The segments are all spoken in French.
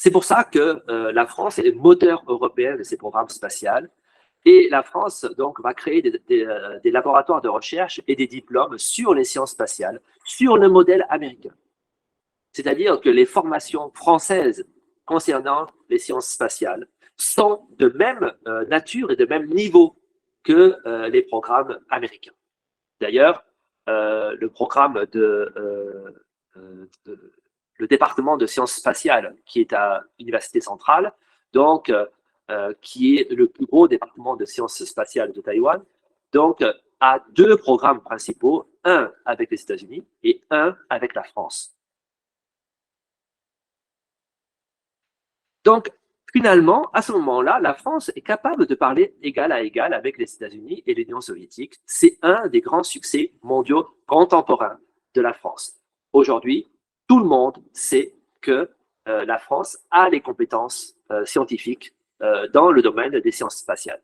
C'est pour ça que la France est le moteur européen de ces programmes spatials. Et la France donc, va créer des laboratoires de recherche et des diplômes sur les sciences spatiales, sur le modèle américain. C'est-à-dire que les formations françaises concernant les sciences spatiales sont de même nature et de même niveau que les programmes américains. D'ailleurs, le programme le département de sciences spatiales qui est à l'Université centrale, donc qui est le plus gros département de sciences spatiales de Taïwan, donc a deux programmes principaux, un avec les États-Unis et un avec la France. Donc, finalement, à ce moment-là, la France est capable de parler égal à égal avec les États-Unis et l'Union soviétique. C'est un des grands succès mondiaux contemporains de la France. Aujourd'hui, tout le monde sait que la France a les compétences scientifiques dans le domaine des sciences spatiales.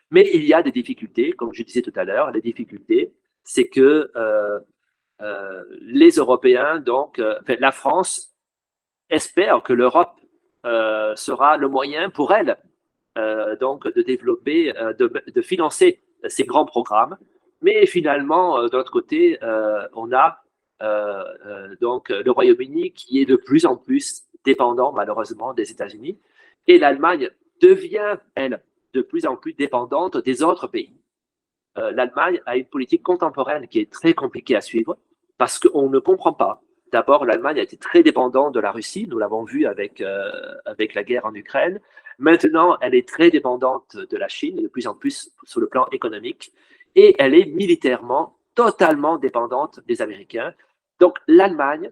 Mais il y a des difficultés, comme je disais tout à l'heure. Les difficultés, c'est que les Européens, donc, la France, espère que l'Europe sera le moyen pour elle donc de développer, de financer ces grands programmes. Mais finalement, de l'autre côté, on a donc le Royaume-Uni qui est de plus en plus dépendant malheureusement des États-Unis et l'Allemagne devient, elle, de plus en plus dépendante des autres pays. L'Allemagne a une politique contemporaine qui est très compliquée à suivre parce qu'on ne comprend pas. D'abord, l'Allemagne a été très dépendante de la Russie, nous l'avons vu avec la guerre en Ukraine. Maintenant, elle est très dépendante de la Chine, de plus en plus sur le plan économique, et elle est militairement totalement dépendante des Américains. Donc, l'Allemagne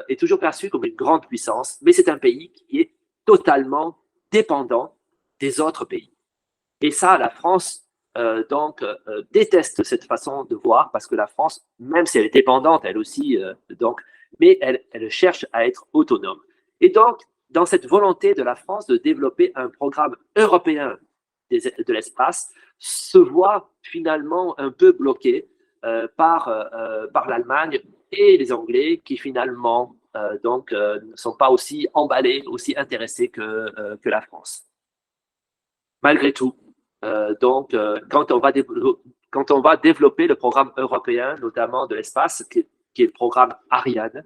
est toujours perçue comme une grande puissance, mais c'est un pays qui est totalement dépendant des autres pays. Et ça, la France déteste cette façon de voir parce que la France, même si elle est dépendante, elle aussi, mais elle cherche à être autonome. Et donc, dans cette volonté de la France de développer un programme européen de l'espace, se voit finalement un peu bloqué par l'Allemagne et les Anglais qui finalement ne sont pas aussi emballés, aussi intéressés que la France. Malgré tout, quand on va développer le programme européen, notamment de l'espace, qui est le programme Ariane,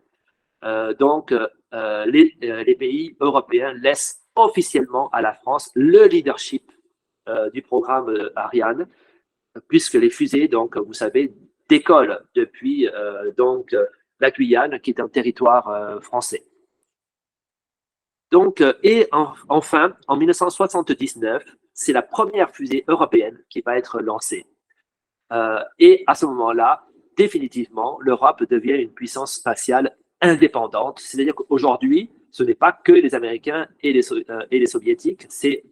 les pays européens laissent officiellement à la France le leadership du programme Ariane, puisque les fusées, donc, vous savez, décollent depuis la Guyane, qui est un territoire français. Donc, enfin, en 1979, c'est la première fusée européenne qui va être lancée. Et à ce moment-là, définitivement, l'Europe devient une puissance spatiale indépendante. C'est-à-dire qu'aujourd'hui, ce n'est pas que les Américains et les Soviétiques, c'est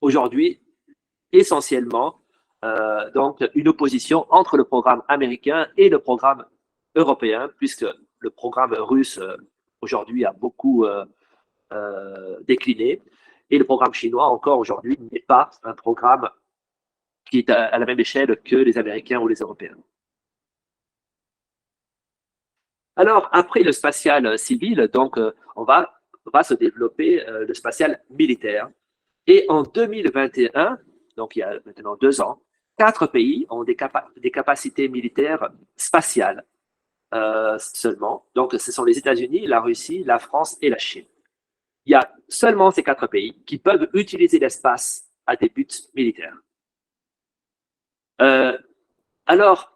aujourd'hui essentiellement donc une opposition entre le programme américain et le programme européen, puisque le programme russe aujourd'hui a beaucoup décliné. Et le programme chinois, encore aujourd'hui, n'est pas un programme qui est à la même échelle que les Américains ou les Européens. Alors, après le spatial civil, donc, on va se développer le spatial militaire. Et en 2021, donc il y a maintenant 2 ans, 4 pays ont des capacités militaires spatiales seulement. Donc, ce sont les États-Unis, la Russie, la France et la Chine. Il y a seulement ces 4 pays qui peuvent utiliser l'espace à des buts militaires. Alors,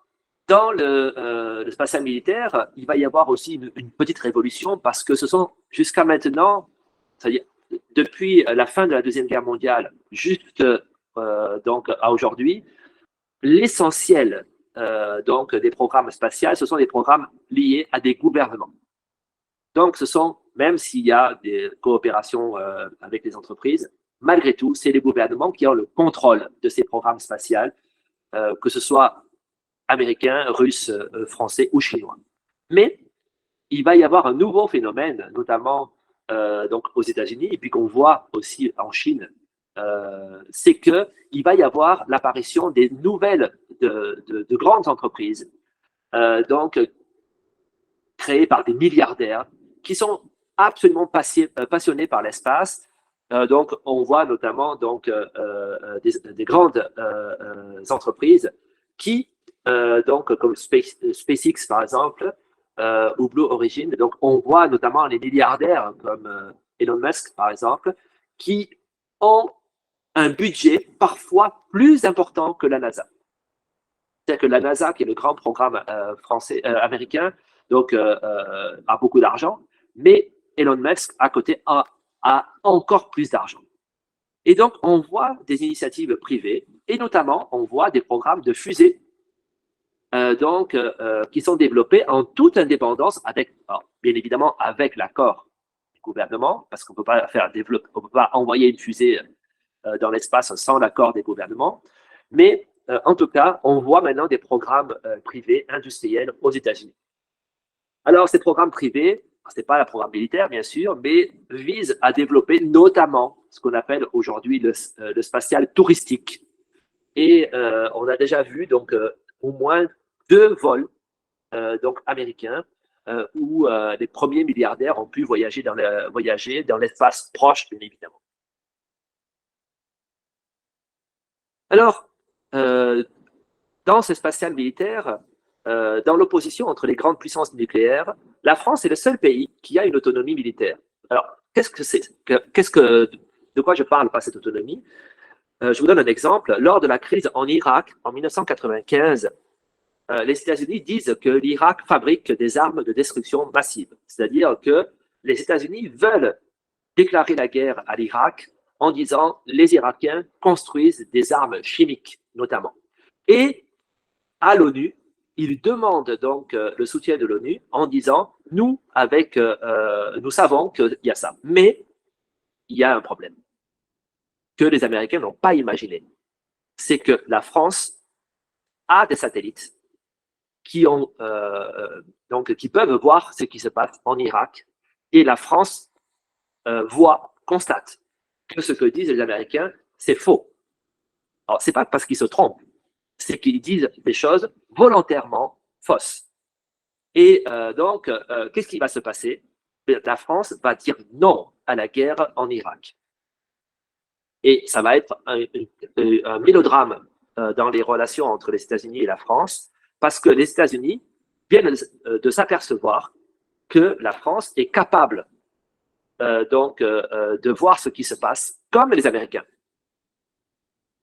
dans le spatial militaire, il va y avoir aussi une petite révolution parce que ce sont jusqu'à maintenant, c'est-à-dire depuis la fin de la Deuxième Guerre mondiale à aujourd'hui, l'essentiel des programmes spatials, ce sont des programmes liés à des gouvernements. Donc, même s'il y a des coopérations avec les entreprises, malgré tout, c'est les gouvernements qui ont le contrôle de ces programmes spatials, que ce soit américains, russes, français ou chinois. Mais il va y avoir un nouveau phénomène, notamment aux États-Unis, et puis qu'on voit aussi en Chine, c'est qu'il va y avoir l'apparition des nouvelles de grandes entreprises, créées par des milliardaires, qui sont absolument passionnés par l'espace. Donc, on voit notamment donc, des grandes entreprises qui, donc, comme SpaceX par exemple, ou Blue Origin, donc on voit notamment les milliardaires comme Elon Musk par exemple, qui ont un budget parfois plus important que la NASA. C'est-à-dire que la NASA, qui est le grand programme américain, donc a beaucoup d'argent, mais Elon Musk à côté a encore plus d'argent. Et donc, on voit des initiatives privées, et notamment, on voit des programmes de fusées qui sont développés en toute indépendance, bien évidemment avec l'accord du gouvernement, parce qu'on ne peut pas on peut pas envoyer une fusée dans l'espace sans l'accord des gouvernements. Mais en tout cas, on voit maintenant des programmes privés industriels aux États-Unis. Alors, ces programmes privés, ce n'est pas un programme militaire, bien sûr, mais visent à développer notamment ce qu'on appelle aujourd'hui le spatial touristique. Et on a déjà vu donc au moins 2 vols donc américains où les premiers milliardaires ont pu voyager dans l'espace proche, bien évidemment. Alors, dans ce spatial militaire, dans l'opposition entre les grandes puissances nucléaires, la France est le seul pays qui a une autonomie militaire. Alors, qu'est-ce que c'est de quoi je parle par cette autonomie? Je vous donne un exemple. Lors de la crise en Irak en 1995, les États-Unis disent que l'Irak fabrique des armes de destruction massive. C'est-à-dire que les États-Unis veulent déclarer la guerre à l'Irak en disant les Irakiens construisent des armes chimiques, notamment. Et à l'ONU, ils demandent donc le soutien de l'ONU en disant nous savons qu'il y a ça, mais il y a un problème que les Américains n'ont pas imaginé. C'est que la France a des satellites qui peuvent voir ce qui se passe en Irak, et la France constate que ce que disent les Américains, c'est faux. Alors, c'est pas parce qu'ils se trompent, c'est qu'ils disent des choses volontairement fausses. Et qu'est-ce qui va se passer? La France va dire non à la guerre en Irak. Et ça va être un mélodrame dans les relations entre les États-Unis et la France, parce que les États-Unis viennent de s'apercevoir que la France est capable de voir ce qui se passe comme les Américains,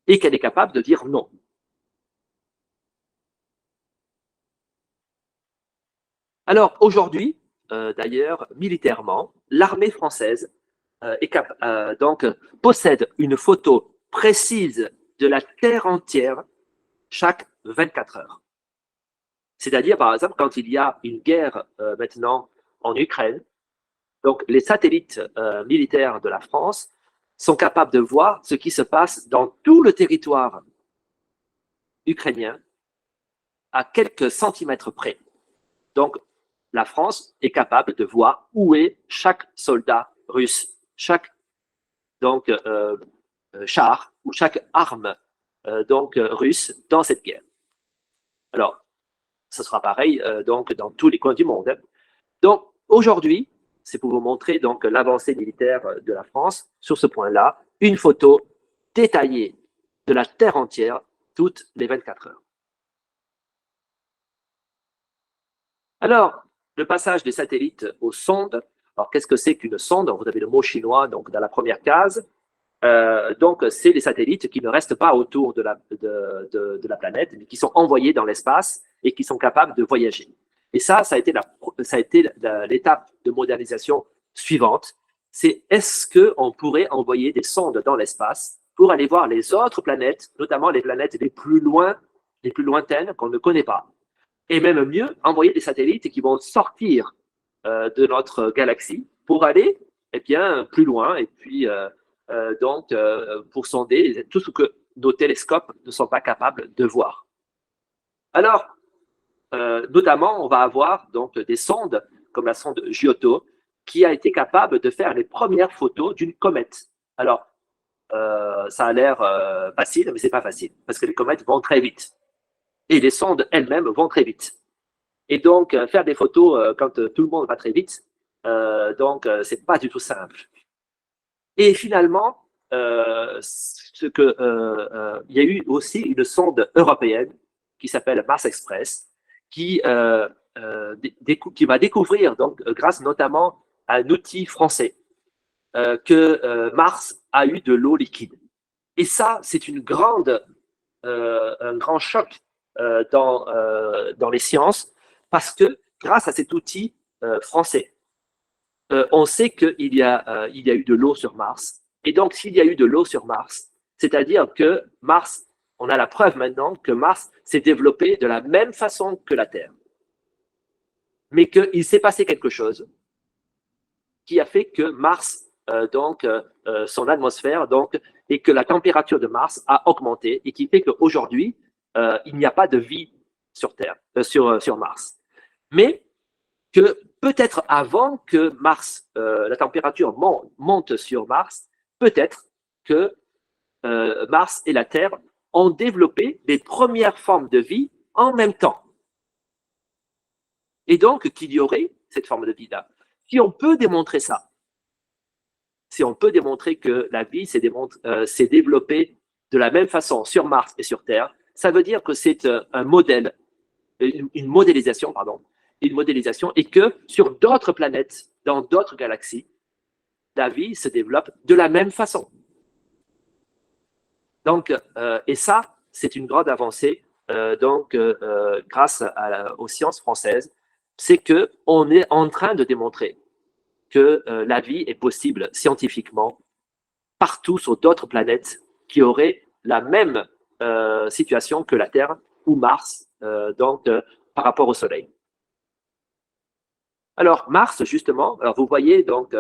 et qu'elle est capable de dire non. Alors aujourd'hui, d'ailleurs, militairement, l'armée française possède une photo précise de la Terre entière chaque 24 heures. C'est-à-dire, par exemple, quand il y a une guerre maintenant en Ukraine, donc les satellites militaires de la France sont capables de voir ce qui se passe dans tout le territoire ukrainien à quelques centimètres près. Donc, la France est capable de voir où est chaque soldat russe, chaque char ou chaque arme russe dans cette guerre. Alors, ce sera pareil donc dans tous les coins du monde. Donc, aujourd'hui, c'est pour vous montrer donc l'avancée militaire de la France sur ce point-là, une photo détaillée de la Terre entière toutes les 24 heures. Alors, le passage des satellites aux sondes. Alors, qu'est-ce que c'est qu'une sonde? Vous avez le mot chinois donc dans la première case. Donc, c'est les satellites qui ne restent pas autour de la planète, mais qui sont envoyés dans l'espace et qui sont capables de voyager. Et ça a été l'étape de modernisation suivante. C'est est-ce qu'on pourrait envoyer des sondes dans l'espace pour aller voir les autres planètes, notamment les planètes les plus lointaines qu'on ne connaît pas. Et même mieux, envoyer des satellites qui vont sortir de notre galaxie pour aller plus loin et puis pour sonder tout ce que nos télescopes ne sont pas capables de voir. Alors, notamment, on va avoir donc des sondes comme la sonde Giotto qui a été capable de faire les premières photos d'une comète. Alors, ça a l'air facile, mais c'est pas facile parce que les comètes vont très vite et les sondes elles-mêmes vont très vite. Et donc, faire des photos quand tout le monde va très vite, C'est pas du tout simple. Et finalement, il y a eu aussi une sonde européenne qui s'appelle Mars Express, qui, qui va découvrir, donc, grâce notamment à un outil français, que Mars a eu de l'eau liquide. Et ça, c'est un grand choc dans les sciences, parce que grâce à cet outil français, on sait qu'il il y a eu de l'eau sur Mars. Et donc, s'il y a eu de l'eau sur Mars, c'est-à-dire que Mars, on a la preuve maintenant que Mars s'est développé de la même façon que la Terre. Mais qu'il s'est passé quelque chose qui a fait que Mars, son atmosphère, et que la température de Mars a augmenté et qui fait qu'aujourd'hui, il n'y a pas de vie sur Terre, sur Mars. Mais que peut-être avant que Mars, la température monte sur Mars, peut-être que Mars et la Terre ont développé les premières formes de vie en même temps. Et donc qu'il y aurait cette forme de vie-là. Si on peut démontrer ça, si on peut démontrer que la vie s'est développée de la même façon sur Mars et sur Terre, ça veut dire que c'est un modèle, une modélisation, pardon, une modélisation, et que sur d'autres planètes, dans d'autres galaxies, la vie se développe de la même façon. Donc, et ça, c'est une grande avancée, grâce aux sciences françaises, c'est qu'on est en train de démontrer que la vie est possible scientifiquement partout sur d'autres planètes qui auraient la même situation que la Terre ou Mars, par rapport au Soleil. Alors, Mars, justement, alors vous voyez, donc,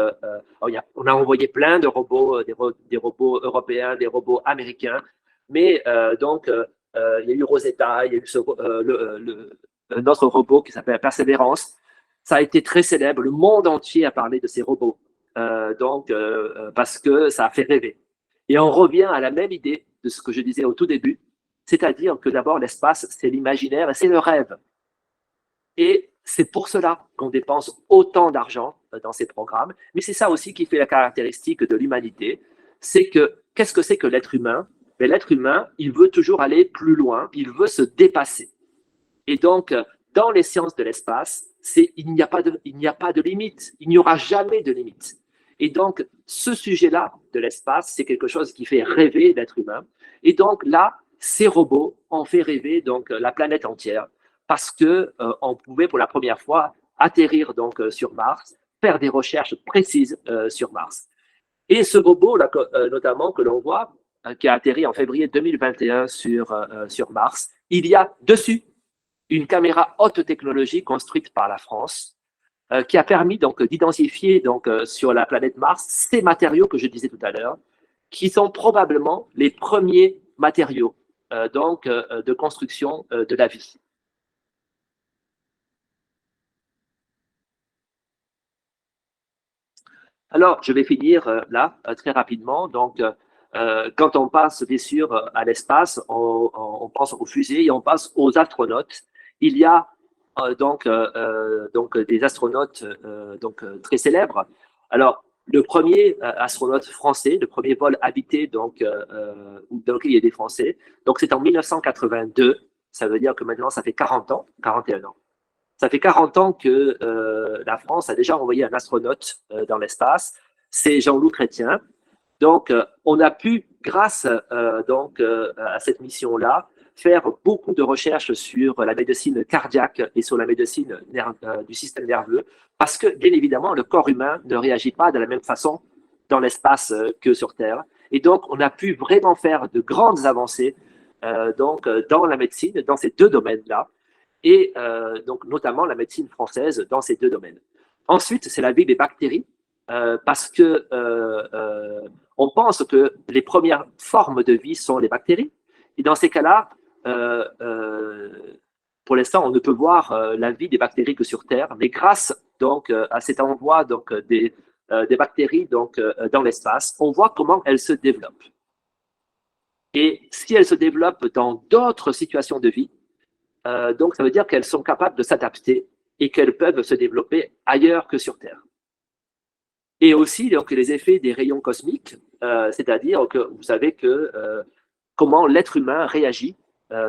on a envoyé plein de robots, des robots européens, des robots américains, mais il y a eu Rosetta, il y a eu notre robot qui s'appelle Perseverance. Ça a été très célèbre, le monde entier a parlé de ces robots, parce que ça a fait rêver. Et on revient à la même idée de ce que je disais au tout début, c'est-à-dire que d'abord, l'espace, c'est l'imaginaire et c'est le rêve. Et c'est pour cela qu'on dépense autant d'argent dans ces programmes. Mais c'est ça aussi qui fait la caractéristique de l'humanité. C'est que, qu'est-ce que c'est que l'être humain? L'être humain, il veut toujours aller plus loin, il veut se dépasser. Et donc, dans les sciences de l'espace, il n'y a pas de limite, il n'y aura jamais de limite. Et donc, ce sujet-là de l'espace, c'est quelque chose qui fait rêver l'être humain. Et donc là, ces robots ont fait rêver la planète entière, parce que on pouvait pour la première fois atterrir sur Mars, faire des recherches précises sur Mars. Et ce robot, là, notamment, que l'on voit, qui a atterri en février 2021 sur Mars, il y a dessus une caméra haute technologie construite par la France, qui a permis d'identifier sur la planète Mars ces matériaux que je disais tout à l'heure, qui sont probablement les premiers matériaux de construction de la vie. Alors, je vais finir là, très rapidement. Donc, quand on passe, bien sûr, à l'espace, on pense aux fusées et on passe aux astronautes. Il y a des astronautes très célèbres. Alors, le premier astronaute français, le premier vol habité dans lequel il y a des Français, donc c'est en 1982. Ça veut dire que maintenant, ça fait 40 ans, 41 ans. Ça fait 40 ans que la France a déjà envoyé un astronaute dans l'espace. C'est Jean-Loup Chrétien. Donc, on a pu, grâce à cette mission-là, faire beaucoup de recherches sur la médecine cardiaque et sur la médecine du système nerveux, parce que, bien évidemment, le corps humain ne réagit pas de la même façon dans l'espace que sur Terre. Et donc, on a pu vraiment faire de grandes avancées dans la médecine, dans ces deux domaines-là, et notamment la médecine française dans ces deux domaines. Ensuite, c'est la vie des bactéries, parce que on pense que les premières formes de vie sont les bactéries. Et dans ces cas-là, pour l'instant, on ne peut voir la vie des bactéries que sur Terre, mais grâce à cet envoi des bactéries dans l'espace, on voit comment elles se développent. Et si elles se développent dans d'autres situations de vie, donc ça veut dire qu'elles sont capables de s'adapter et qu'elles peuvent se développer ailleurs que sur Terre. Et aussi donc, les effets des rayons cosmiques, c'est-à-dire que vous savez que comment l'être humain réagit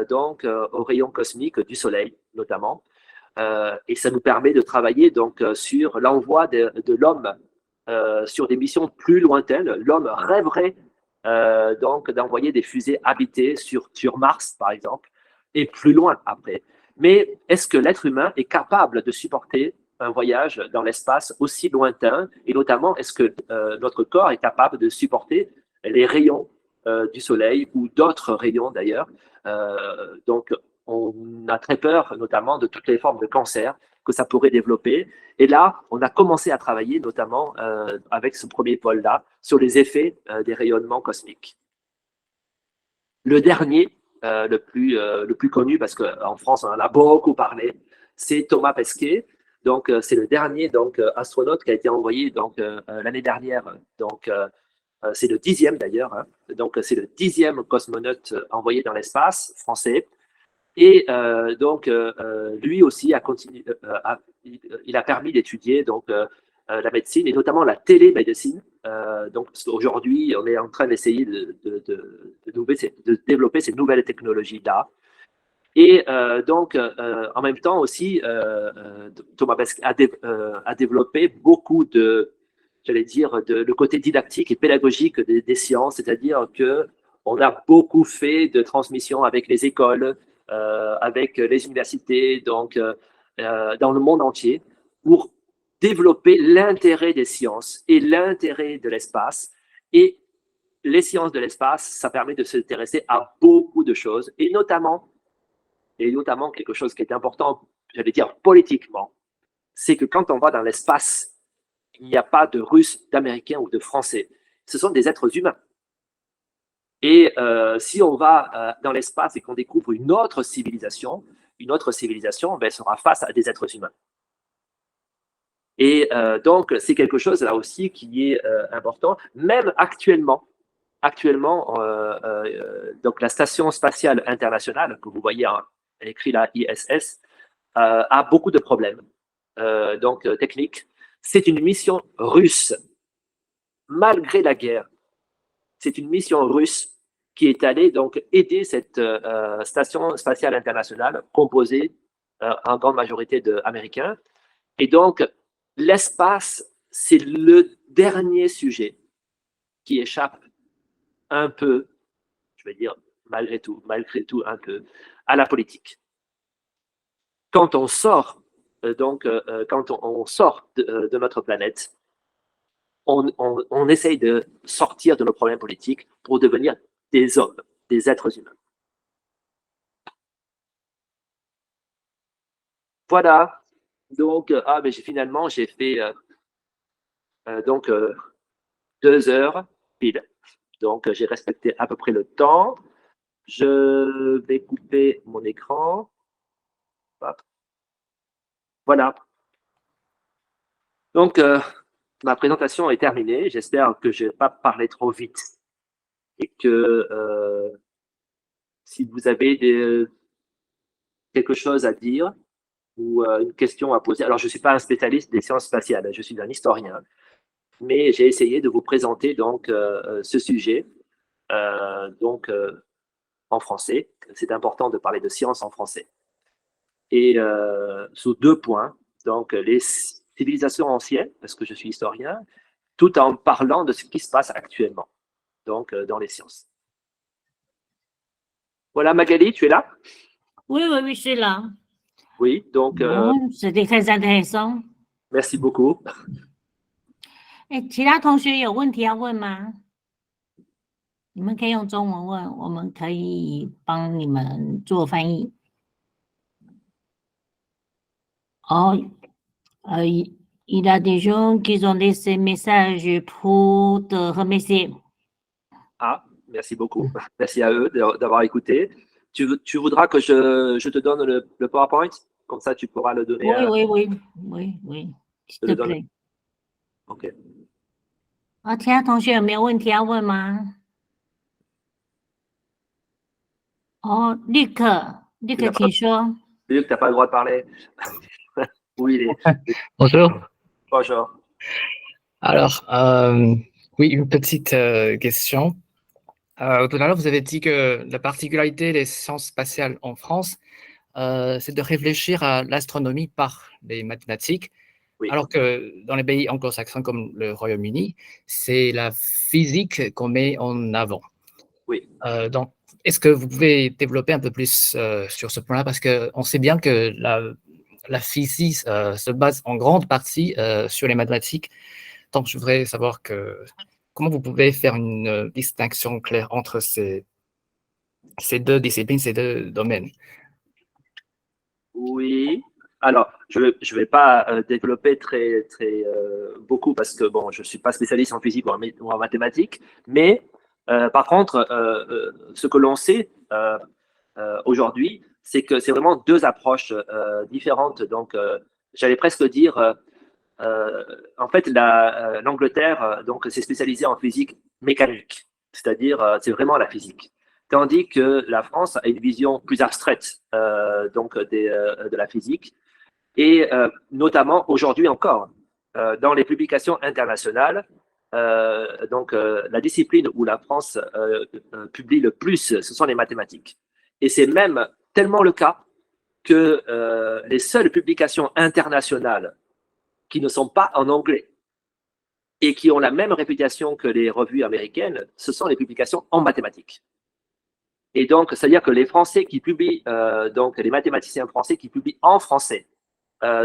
donc aux rayons cosmiques du Soleil, notamment. Et ça nous permet de travailler donc sur l'envoi de l'homme sur des missions plus lointaines. L'homme rêverait donc d'envoyer des fusées habitées sur Mars, par exemple, et plus loin après. Mais est-ce que l'être humain est capable de supporter un voyage dans l'espace aussi lointain? Et notamment, est-ce que notre corps est capable de supporter les rayons du Soleil ou d'autres rayons d'ailleurs? Donc, on a très peur, notamment, de toutes les formes de cancer que ça pourrait développer. Et là, on a commencé à travailler, notamment avec ce premier pôle-là, sur les effets des rayonnements cosmiques. Le dernier, le plus connu, parce qu'en France, on en a beaucoup parlé, c'est Thomas Pesquet. Donc, c'est le dernier astronaute qui a été envoyé l'année dernière. Donc, c'est le 10e d'ailleurs. Hein. Donc, c'est le 10e cosmonaute envoyé dans l'espace français. Et lui aussi a continué, il a permis d'étudier la médecine et notamment la télémédecine. Donc aujourd'hui, on est en train d'essayer de développer ces nouvelles technologies-là. Et en même temps aussi, Thomas Pesquet a développé beaucoup j'allais dire, le côté didactique et pédagogique des sciences, c'est-à-dire que on a beaucoup fait de transmission avec les écoles, avec les universités, dans le monde entier, pour développer l'intérêt des sciences et l'intérêt de l'espace. Et les sciences de l'espace, ça permet de s'intéresser à beaucoup de choses, et notamment quelque chose qui est important, j'allais dire politiquement, c'est que quand on va dans l'espace, il n'y a pas de Russes, d'Américains ou de Français. Ce sont des êtres humains. Et si on va dans l'espace et qu'on découvre une autre civilisation, ben, sera face à des êtres humains. Et donc, c'est quelque chose là aussi qui est important, même actuellement. Actuellement, donc la Station spatiale internationale, que vous voyez écrit là, ISS, a beaucoup de problèmes techniques. C'est une mission russe, malgré la guerre. C'est une mission russe qui est allée donc aider cette station spatiale internationale composée en grande majorité d'Américains. Et donc, l'espace, c'est le dernier sujet qui échappe un peu, je vais dire malgré tout un peu, à la politique. Quand on sort, quand on sort de notre planète, on essaye de sortir de nos problèmes politiques pour devenir des hommes, des êtres humains. Voilà. Donc, finalement, j'ai fait 2 heures pile. Donc, j'ai respecté à peu près le temps. Je vais couper mon écran. Hop. Voilà. Donc, ma présentation est terminée. J'espère que je n'ai pas parlé trop vite et que si vous avez quelque chose à dire ou une question à poser. Alors, je ne suis pas un spécialiste des sciences spatiales, je suis un historien, mais j'ai essayé de vous présenter ce sujet en français. C'est important de parler de science en français. Et sous 2 points, donc les civilisations anciennes, parce que je suis historien, tout en parlant de ce qui se passe actuellement, donc dans les sciences. Voilà, Magali, tu es là? Oui, je suis là. Oui, donc. C'était très intéressant. Merci beaucoup. 其他同学有问题要问吗？你们可以用中文问，我们可以帮你们做翻译。Il y a des gens qui ont laissé message pour te remercier. Ah, merci beaucoup. Merci à eux d'avoir écouté. Tu voudras que je te donne le PowerPoint? Comme ça, tu pourras le donner. Oui. S'il te plaît. OK. 其他同学有没有问题要问吗？Luc，请说。Luc, tu n'as pas le droit de parler. Oui, Bonjour. Bonjour. Alors, oui, une petite question. Tout à l'heure, vous avez dit que la particularité des sciences spatiales en France, c'est de réfléchir à l'astronomie par les mathématiques, Oui, alors que dans les pays anglo-saxons comme le Royaume-Uni, c'est la physique qu'on met en avant. oui. Donc, est-ce que vous pouvez développer un peu plus sur ce point-là? Parce qu'on sait bien que la physique se base en grande partie sur les mathématiques. Donc, je voudrais savoir comment vous pouvez faire une distinction claire entre ces deux disciplines, ces deux domaines. Oui. Alors, je vais pas développer très beaucoup parce que bon, je suis pas spécialiste en physique ou en mathématiques, mais par contre, ce que l'on sait aujourd'hui, c'est que c'est vraiment deux approches différentes. Donc, j'allais presque dire, en fait, l'Angleterre donc s'est spécialisée en physique mécanique, c'est-à-dire c'est vraiment la physique. Tandis que la France a une vision plus abstraite donc de la physique et notamment aujourd'hui encore dans les publications internationales. Donc la discipline où la France publie le plus, ce sont les mathématiques. Et c'est même tellement le cas que les seules publications internationales qui ne sont pas en anglais et qui ont la même réputation que les revues américaines, ce sont les publications en mathématiques. Et donc, c'est-à-dire que les Français qui publient, donc les mathématiciens français qui publient en français,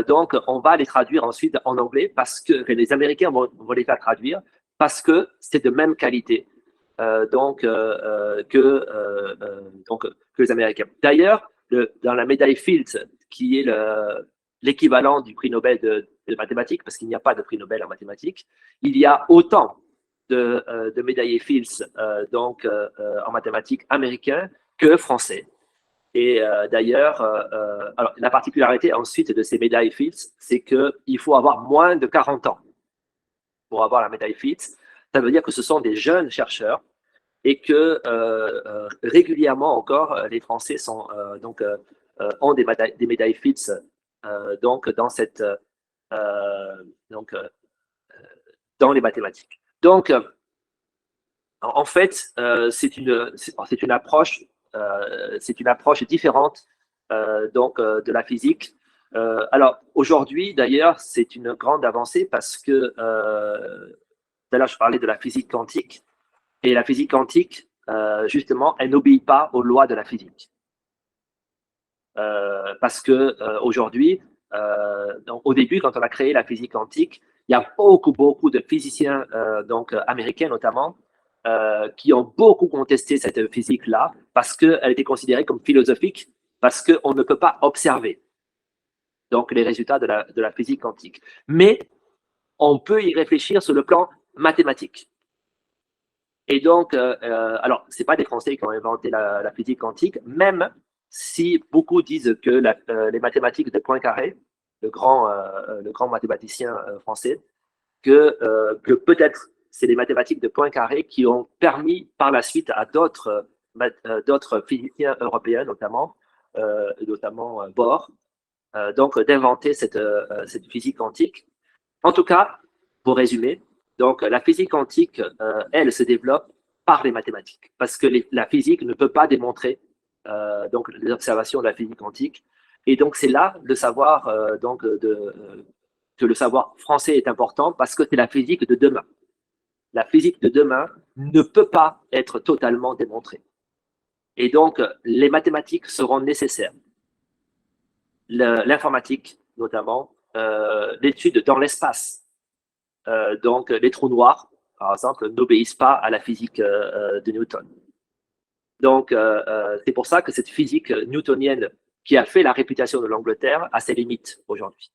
donc on va les traduire ensuite en anglais parce que les Américains vont les faire traduire parce que c'est de même qualité donc que les Américains. D'ailleurs, dans la médaille Fields, qui est l'équivalent du prix Nobel de mathématiques, parce qu'il n'y a pas de prix Nobel en mathématiques, il y a autant de médaillés Fields en mathématiques américains que français. Et d'ailleurs, alors, la particularité ensuite de ces médailles Fields, c'est qu'il faut avoir moins de 40 ans pour avoir la médaille Fields. Ça veut dire que ce sont des jeunes chercheurs et que régulièrement encore, les Français ont des médailles Fields donc dans les mathématiques. Donc, en fait, c'est une approche différente de la physique. Alors aujourd'hui, d'ailleurs, c'est une grande avancée parce que tout à l'heure, je parlais de la physique quantique. Et la physique quantique, justement, elle n'obéit pas aux lois de la physique. Parce que aujourd'hui, au début, quand on a créé la physique quantique, il y a beaucoup de physiciens, américains notamment, qui ont beaucoup contesté cette physique-là parce qu'elle était considérée comme philosophique, parce qu'on ne peut pas observer donc les résultats de la physique quantique. Mais on peut y réfléchir sur le plan mathématique. Et donc, alors, ce n'est pas des Français qui ont inventé la physique quantique, même si beaucoup disent que les mathématiques de Poincaré, le grand mathématicien français, que peut-être c'est les mathématiques de Poincaré qui ont permis par la suite à d'autres physiciens européens, notamment Bohr, donc d'inventer cette physique quantique. En tout cas, pour résumer, donc la physique quantique, elle se développe par les mathématiques, parce que la physique ne peut pas démontrer donc les observations de la physique quantique. Et donc c'est là le savoir que le savoir français est important parce que c'est la physique de demain. La physique de demain ne peut pas être totalement démontrée. Et donc les mathématiques seront nécessaires. L'informatique, notamment, l'étude dans l'espace. Donc les trous noirs, par exemple, n'obéissent pas à la physique de Newton. Donc c'est pour ça que cette physique newtonienne qui a fait la réputation de l'Angleterre a ses limites aujourd'hui.